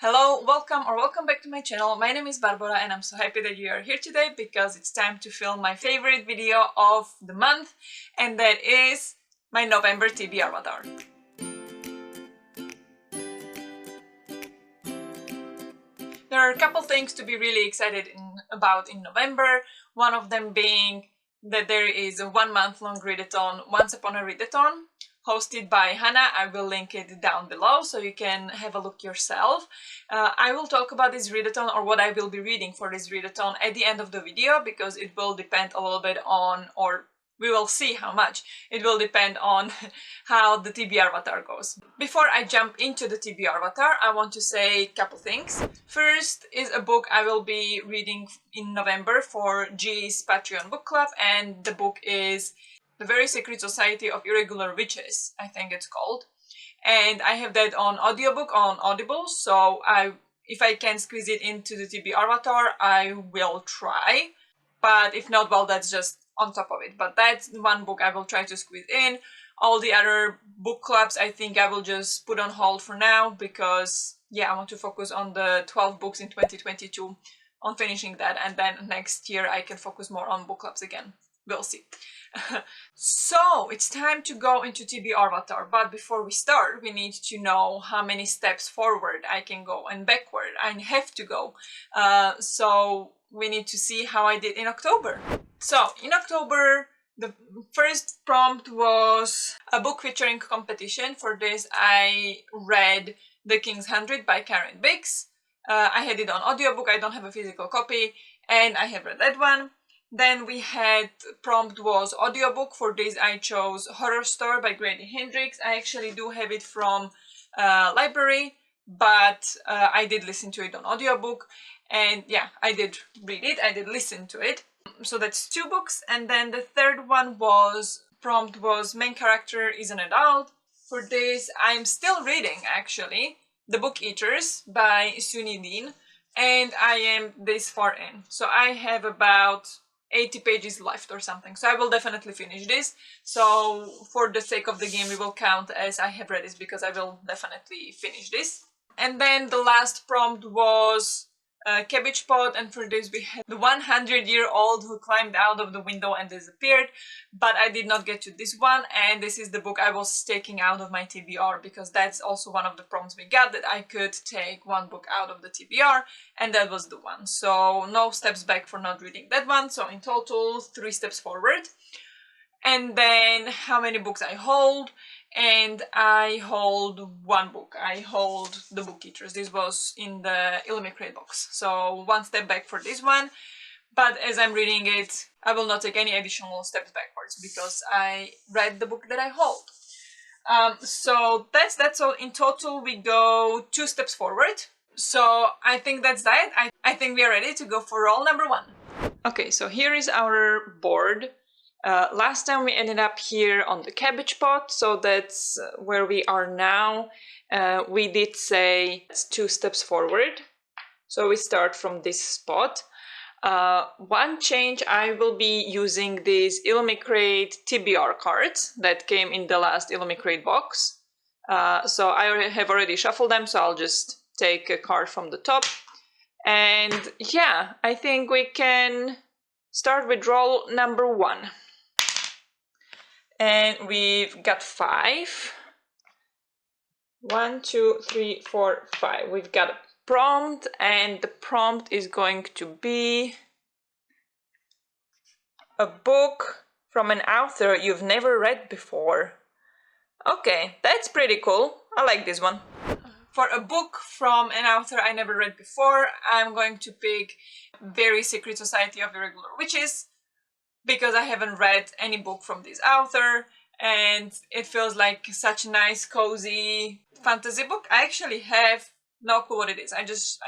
Hello, welcome back to my channel. My name is Barbara and I'm so happy that you are here today because it's time to film my favorite video of the month, and that is my November TBRvatar. There are a couple things to be really excited about in November, one of them being that there is a 1 month long readathon, Once Upon a Readathon, hosted by Hannah. I will link it down below so you can have a look yourself. I will talk about this readathon, or what I will be reading for this readathon, at the end of the video, because it will depend a little bit on, or we will see how much. It will depend on how the TBRvatar goes. Before I jump into the TBRvatar, I want to say a couple things. First is a book I will be reading in November for G's Patreon book club, and the book is The Very Secret Society of Irregular Witches, I think it's called. And I have that on audiobook on Audible, so if I can squeeze it into the TBRvatar, I will try. But if not, well, that's just on top of it. But that's one book I will try to squeeze in. All the other book clubs, I think I will just put on hold for now, because, yeah, I want to focus on the 12 books in 2022, on finishing that, and then next year I can focus more on book clubs again. We'll see. So, it's time to go into TBRvatar, but before we start, we need to know how many steps forward I can go and backward I have to go. So, we need to see how I did in October. So, in October, the first prompt was a book featuring competition. For this, I read The King's 100 by Karen Biggs. I had it on audiobook, I don't have a physical copy, and I have read that one. Then we had, prompt was audiobook. For this I chose Horror Store by Grady Hendrix. I actually do have it from library, but I did listen to it on audiobook, and yeah, I did read it, I did listen to it. So that's 2 books. And then the third one was, prompt was Main Character is an Adult. For this I'm still reading, actually, The Book Eaters by Suni Dean, and I am this far in. So I have about 80 pages left or something, so I will definitely finish this. So for the sake of the game, we will count as I have read this, because I will definitely finish this. And then the last prompt was Cabbage Pot, and for this we had The 100-Year-Old Who Climbed Out of the Window and Disappeared, but I did not get to this one, and this is the book I was taking out of my TBR, because that's also one of the prompts we got, that I could take one book out of the TBR, and that was the one. So no steps back for not reading that one, so in total 3 steps forward. And then how many books I hold, and I hold 1 book. I hold The Book Eaters. This was in the Illuminate box, so 1 step back for this one. But as I'm reading it, I will not take any additional steps backwards, because I read the book that I hold. So that's all. In total we go 2 steps forward. So I think that's that. I think we are ready to go for roll number 1. Okay, so here is our board. Last time we ended up here on the Cabbage Pot, so that's where we are now. We did say it's 2 steps forward, so we start from this spot. One change, I will be using these Illuminate TBR cards that came in the last Illuminate box. So I have already shuffled them, so I'll just take a card from the top. And yeah, I think we can start with roll number 1. And we've got 5. 1, 2, 3, 4, 5. We've got a prompt, and the prompt is going to be a book from an author you've never read before. Okay, that's pretty cool. I like this one. For a book from an author I never read before, I'm going to pick Very Secret Society of Irregular Witches, because I haven't read any book from this author, and it feels like such a nice, cozy fantasy book. I actually have no clue what it is. I just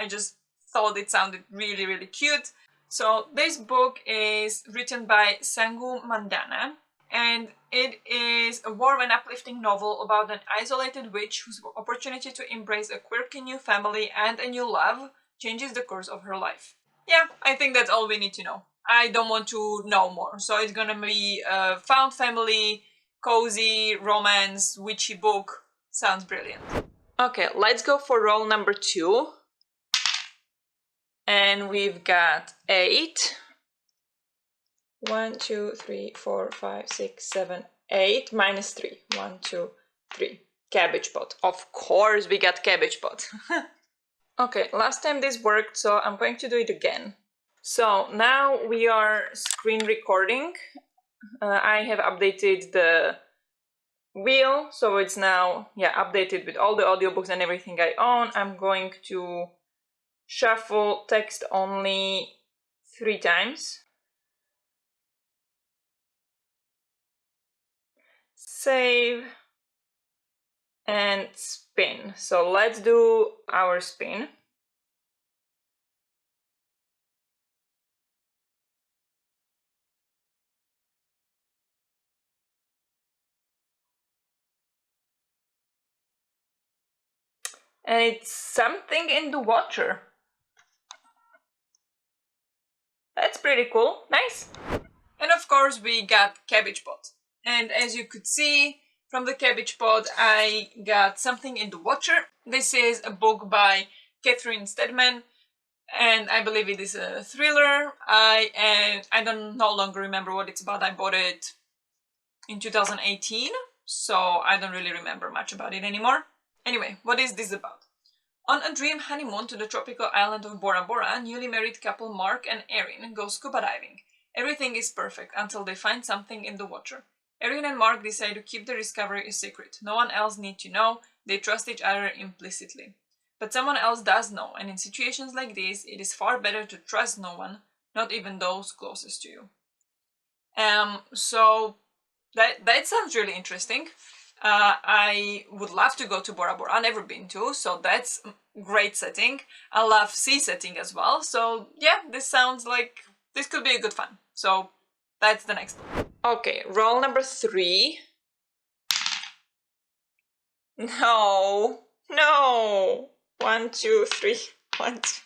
thought it sounded really, really cute. So this book is written by Sangu Mandana, and it is a warm and uplifting novel about an isolated witch whose opportunity to embrace a quirky new family and a new love changes the course of her life. Yeah, I think that's all we need to know. I don't want to know more. So it's gonna be a found family, cozy, romance, witchy book. Sounds brilliant. Okay, let's go for roll number 2. And we've got 8. 1, 2, 3, 4, 5, 6, 7, 8 minus 3. 1, 2, 3. Cabbage pot. Of course we got cabbage pot. Okay, last time this worked, so I'm going to do it again. So now we are screen recording. I have updated the wheel, so it's now updated with all the audiobooks and everything I own. I'm going to shuffle text only 3 times. Save and spin. So let's do our spin. And it's something in the water. That's pretty cool. Nice. And of course we got cabbage pot. And as you could see from the cabbage pot, I got something in the water. This is a book by Catherine Steadman, and I believe it is a thriller. I don't no longer remember what it's about. I bought it in 2018, so I don't really remember much about it anymore. Anyway, what is this about? On a dream honeymoon to the tropical island of Bora Bora, newly married couple Mark and Erin go scuba diving. Everything is perfect until they find something in the water. Erin and Mark decide to keep the discovery a secret. No one else needs to know. They trust each other implicitly. But someone else does know, and in situations like this, it is far better to trust no one, not even those closest to you. So that sounds really interesting. I would love to go to Bora Bora. I've never been to, so that's great setting. I love sea setting as well. So yeah, this sounds like this could be a good fun. So that's the next one. Okay, roll number 3. No. 1, 2, 3. 1, 2.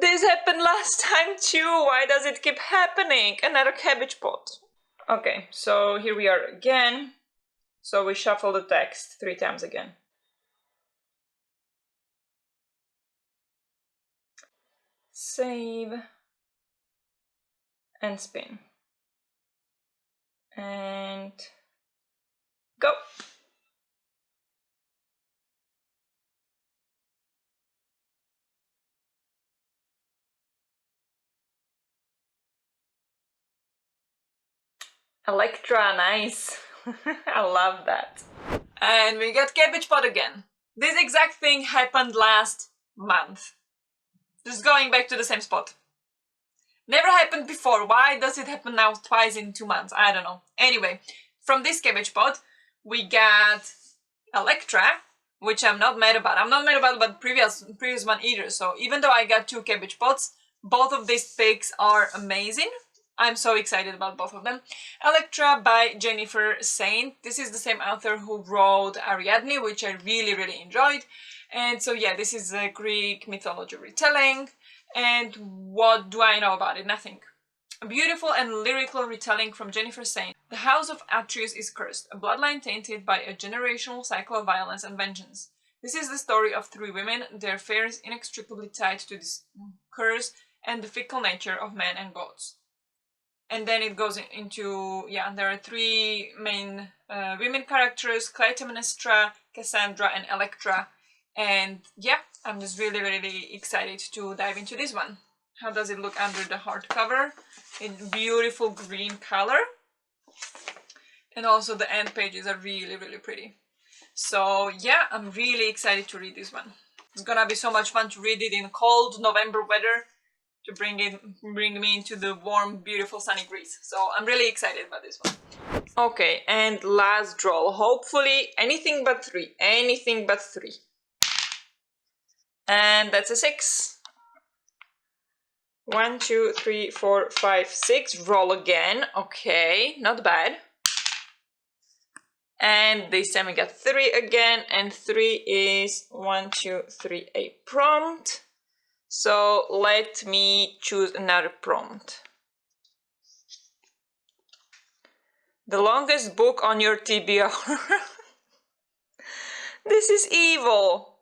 This happened last time too. Why does it keep happening? Another cabbage pot. Okay, so here we are again. So we shuffle the text 3 times again. Save and spin. And go. Electra, nice. I love that. And we got cabbage pot again. This exact thing happened last month. Just going back to the same spot. Never happened before. Why does it happen now twice in 2 months? I don't know. Anyway, from this cabbage pot, we got Electra, which I'm not mad about. I'm not mad about the previous one either. So even though I got 2 cabbage pots, both of these picks are amazing. I'm so excited about both of them. Electra by Jennifer Saint. This is the same author who wrote Ariadne, which I really, really enjoyed. And so yeah, this is a Greek mythology retelling. And what do I know about it? Nothing. A beautiful and lyrical retelling from Jennifer Saint. The house of Atreus is cursed, a bloodline tainted by a generational cycle of violence and vengeance. This is the story of 3 women, their affairs inextricably tied to this curse and the fickle nature of men and gods. And then it goes into, there are 3 main women characters, Clytemnestra, Cassandra, and Electra. And yeah, I'm just really, really excited to dive into this one. How does it look under the hardcover? In beautiful green color. And also the end pages are really, really pretty. So yeah, I'm really excited to read this one. It's gonna be so much fun to read it in cold November weather, to bring me into the warm, beautiful, sunny Greece. So I'm really excited about this one. Okay, and last draw. Hopefully anything but 3. Anything but 3. And that's a 6. 1, 2, 3, 4, 5, 6. Roll again. Okay, not bad. And this time we got 3 again, and 3 is 1, 2, 3, a prompt. So let me choose another prompt. The longest book on your TBR. This is evil.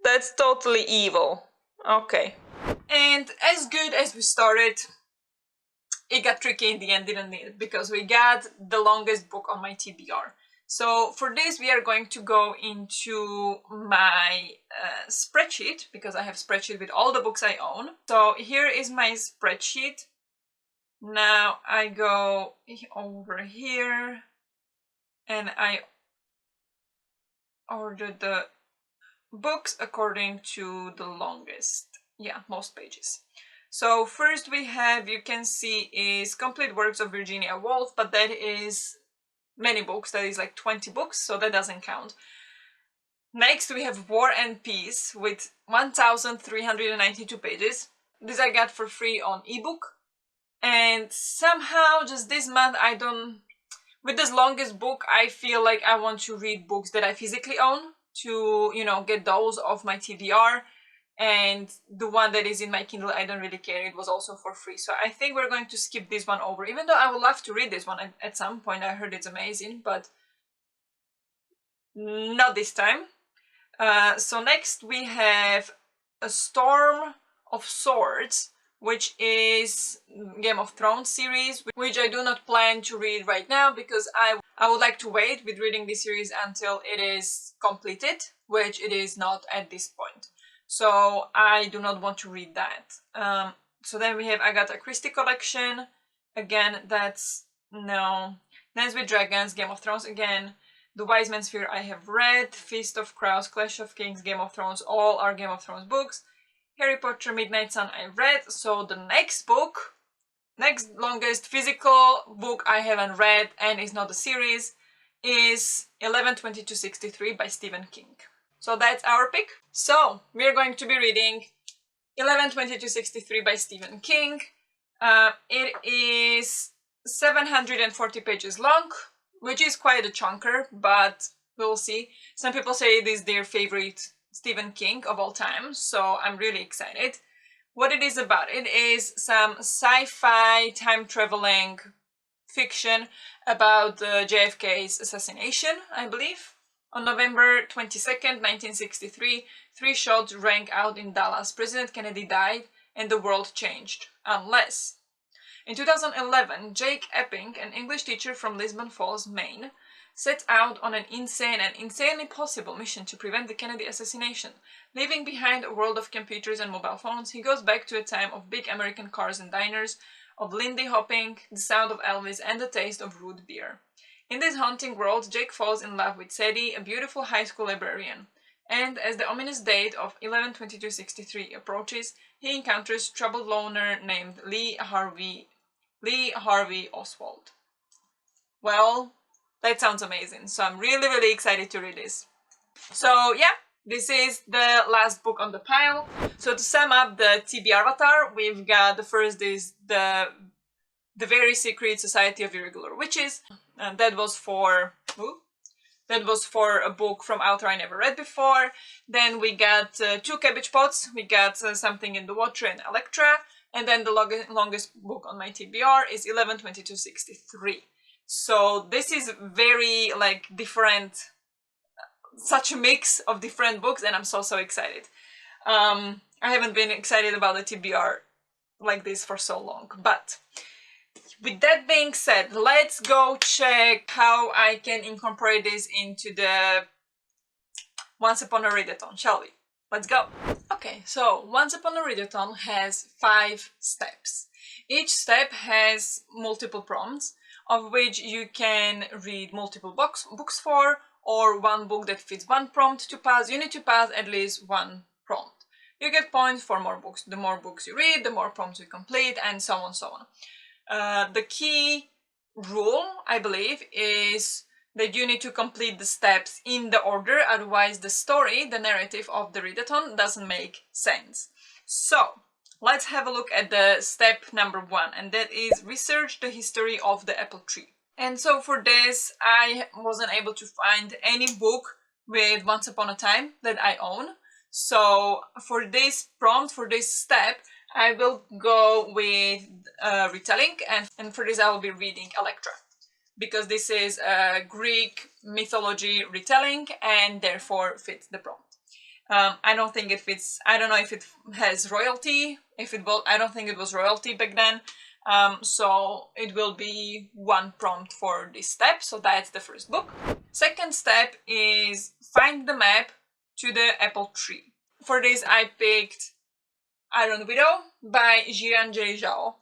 That's totally evil. Okay. And as good as we started, it got tricky in the end, didn't it? Because we got the longest book on my TBR. So for this, we are going to go into my spreadsheet, because I have spreadsheet with all the books I own. So here is my spreadsheet. Now I go over here and I order the books according to the longest, most pages. So first we have, you can see, is Complete Works of Virginia Woolf, but that is many books, that is like 20 books, so that doesn't count. Next we have War and Peace with 1,392 pages. This I got for free on ebook. And somehow just this month with this longest book, I feel like I want to read books that I physically own to, get those off my TBR. And the one that is in my Kindle, I don't really care. It was also for free. So I think we're going to skip this one over, even though I would love to read this one at some point. I heard it's amazing, but not this time. So next we have A Storm of Swords, which is Game of Thrones series, which I do not plan to read right now because I would like to wait with reading this series until it is completed, which it is not at this point. So I do not want to read that. So then we have Agatha Christie collection. Again, that's no. Dance with Dragons, Game of Thrones again. The Wise Man's Fear I have read. Feast of Crows, Clash of Kings, Game of Thrones, all are Game of Thrones books. Harry Potter Midnight Sun I read. So the next longest physical book I haven't read and is not a series is 11/22/63 by Stephen King. So that's our pick. So we're going to be reading 11/22/63 by Stephen King. It is 740 pages long, which is quite a chunker, but we'll see. Some people say it is their favorite Stephen King of all time, so I'm really excited. What it is about, it is some sci-fi time-traveling fiction about JFK's assassination, I believe. On November 22nd, 1963, 3 shots rang out in Dallas. President Kennedy died and the world changed. Unless. In 2011, Jake Epping, an English teacher from Lisbon Falls, Maine, set out on an insane and insanely possible mission to prevent the Kennedy assassination. Leaving behind a world of computers and mobile phones, he goes back to a time of big American cars and diners, of Lindy hopping, the sound of Elvis, and the taste of root beer. In this haunting world, Jake falls in love with Sadie, a beautiful high school librarian. And as the ominous date of 11/22/63 approaches, he encounters troubled loner named Lee Harvey Oswald. Well, that sounds amazing. So I'm really, really excited to read this. So yeah, this is the last book on the pile. So to sum up the TBRvatar, we've got the first is the Very Secret Society of Irregular Witches. And that was for a book from author I never read before. Then we got 2 Cabbage Pots. We got Something in the Water and Electra. And then the longest book on my TBR is 11/22/63. So this is very different, such a mix of different books, and I'm so excited. I haven't been excited about the TBR like this for so long, but with that being said, let's go check how I can incorporate this into the Once Upon a Readathon, shall we? Let's go! Okay, so Once Upon a Readathon has 5 steps. Each step has multiple prompts, of which you can read multiple books for, or one book that fits one prompt to pass. You need to pass at least one prompt. You get points for more books. The more books you read, the more prompts you complete, and so on, so on. The key rule, I believe, is that you need to complete the steps in the order, otherwise the story, the narrative of the readathon doesn't make sense. So, let's have a look at the step number 1, and that is research the history of the apple tree. And so for this, I wasn't able to find any book with Once Upon a Time that I own. So for this prompt, for this step, I will go with retelling, and for this I will be reading Electra, because this is a Greek mythology retelling and therefore fits the prompt. I don't think it fits. I don't know if it has royalty. If it will, I don't think it was royalty back then. So it will be one prompt for this step. So that's the first book. Second step is find the map to the apple tree. For this, I picked Iron Widow by Jian Zhao.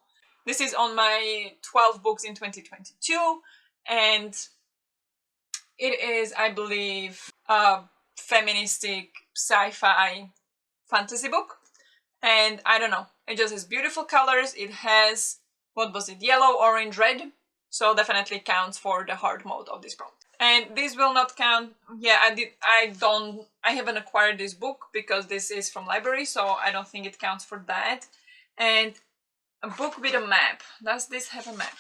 This is on my 12 books in 2022, and it is, I believe, a feministic sci-fi fantasy book. And I don't know, it just has beautiful colors. It has, what was it, yellow, orange, red. So definitely counts for the hard mode of this prompt. And this will not count. Yeah, I haven't acquired this book because this is from library, so I don't think it counts for that. And a book with a map. Does this have a map?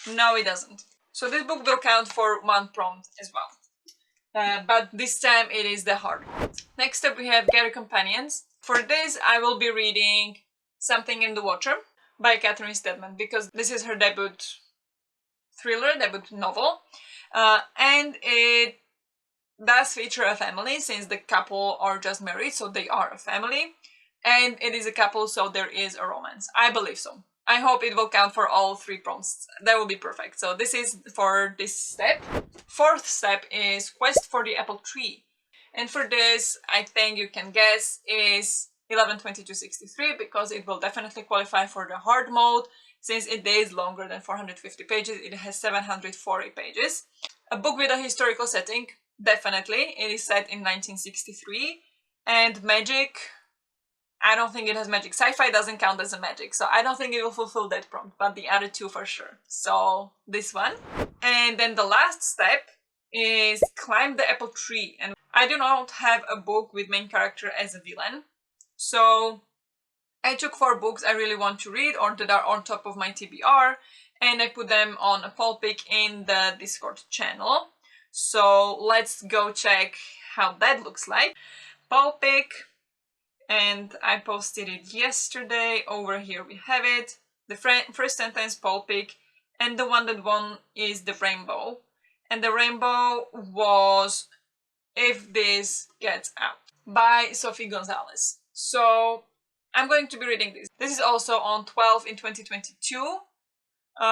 No, it doesn't. So this book will count for one prompt as well. But this time it is the hard one. Next up we have Gather Companions. For this I will be reading Something in the Water by Catherine Steadman because this is her debut thriller, debut novel. And it does feature a family since the couple are just married, so they are a family. And it is a couple, so there is a romance. I believe so. I hope it will count for all three prompts. That will be perfect. So this is for this step. Fourth step is Quest for the Apple Tree. And for this, I think you can guess, is 11/22/63 because it will definitely qualify for the hard mode since it is longer than 450 pages. It has 740 pages. A book with a historical setting, definitely. It is set in 1963. And magic, I don't think it has magic. Sci-fi doesn't count as a magic, so I don't think it will fulfill that prompt, but the other two for sure. So this one. And then the last step is Climb the Apple Tree. And I do not have a book with main character as a villain. So I took 4 books I really want to read or that are on top of my TBR, and I put them on a poll pick in the Discord channel. So let's go check how that looks like. Poll pick. And I posted it yesterday. Over here we have it. The first sentence poll pick, and the one that won is the rainbow. And the rainbow was If This Gets Out by Sophie Gonzalez. So I'm going to be reading this. This is also on 12 in 2022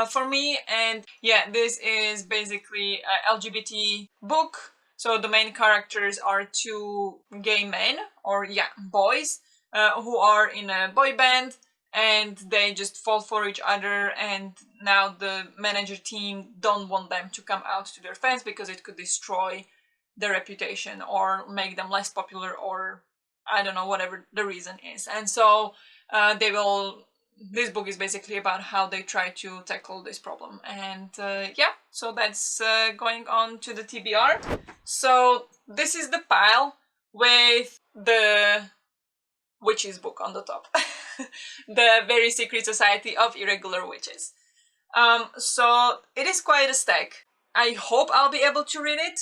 for me. And yeah, this is basically an LGBT book. So the main characters are 2 gay men, or yeah, boys, who are in a boy band, and they just fall for each other, and now the manager team don't want them to come out to their fans because it could destroy their reputation or make them less popular, or I don't know, whatever the reason is. And so this book is basically about how they try to tackle this problem. And yeah, so that's going on to the TBR. So this is the pile with the witches book on the top. The Very Secret Society of Irregular Witches. So it is quite a stack. I hope I'll be able to read it.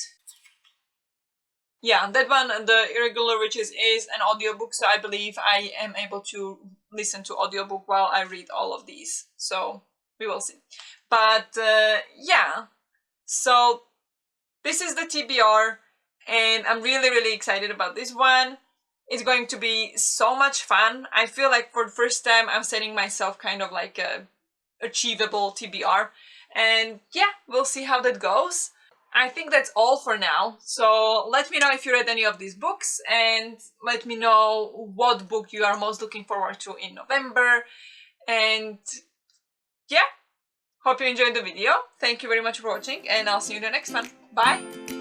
Yeah, that one, The Irregular Witches, is an audiobook, so I believe I am able to listen to audiobook while I read all of these. So we will see. But yeah, so this is the TBR, and I'm really, really excited about this one. It's going to be so much fun. I feel like for the first time I'm setting myself kind of like a achievable TBR. And yeah, we'll see how that goes. I think that's all for now. So let me know if you read any of these books, and let me know what book you are most looking forward to in November. And yeah, hope you enjoyed the video. Thank you very much for watching, and I'll see you in the next one. Bye!